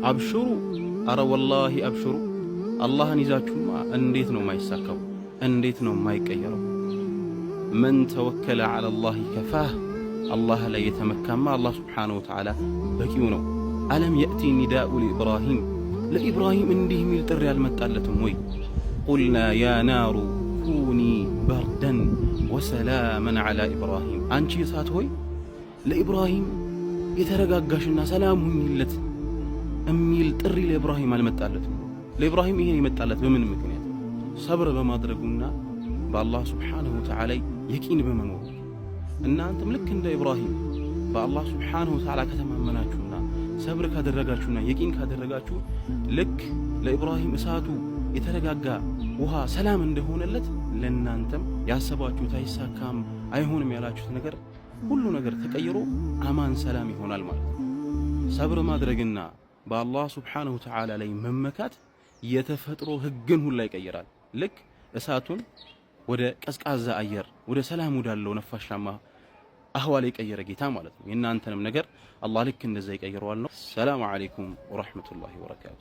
አብሽሩ አረ ወላሂ አብሽሩ አላህን ይዛችሁማ እንዴት ነው የማይሳካው? እንዴት ነው የማይቀየረው? መን ተወከለ ዐለላሂ ከፋህ አላህ ላይ የተመካማ አላህ ሱብሓነሁ ወተዓላ በቂው ነው። አለም የእቲ ኒዳኡ ለኢብራሂም ለኢብራሂም እንዲህ የሚል ጥሪ አልመጣለትም ወይ? ቁልና ያ ናሩ ኩኒ በርደን ወሰላመን ዐላ ኢብራሂም አንቺ እሳት ሆይ ለኢብራሂም የተረጋጋሽና ሰላም ሁኚለት የሚል ጥሪ ለኢብራሂም አልመጣለትም። ለኢብራሂም ይሄን የመጣለት በምን ምክንያት? ሰብር በማድረጉና በአላህ ሱብሓነሁ ወተዓላ የቂን በመኖሩ። እናንተም ልክ እንደ ኢብራሂም በአላህ ሱብሓነሁ ወተዓላ ከተማመናችሁና ሰብር ካደረጋችሁና የቂን ካደረጋችሁ ልክ ለኢብራሂም እሳቱ የተረጋጋ ውሃ ሰላም እንደሆነለት ለእናንተም ያሰባችሁት አይሳካም አይሆንም ያላችሁት ነገር ሁሉ ነገር ተቀይሮ አማን ሰላም ይሆናል ማለት ነው። ሰብር ማድረግና በአላህ ሱብሓነሁ ወተዓላ ላይ መመካት የተፈጥሮ ህግን ሁላ ይቀይራል። ልክ እሳቱን ወደ ቀዝቃዛ አየር ወደ ሰላም ወዳለው ነፋሻማ አህዋል የቀየረ ጌታ ማለት ነው። የእናንተንም ነገር አላህ ልክ እንደዛ ይቀይረዋል ነው። ሰላም አለይኩም ወራህመቱላሂ ወበረካቱ።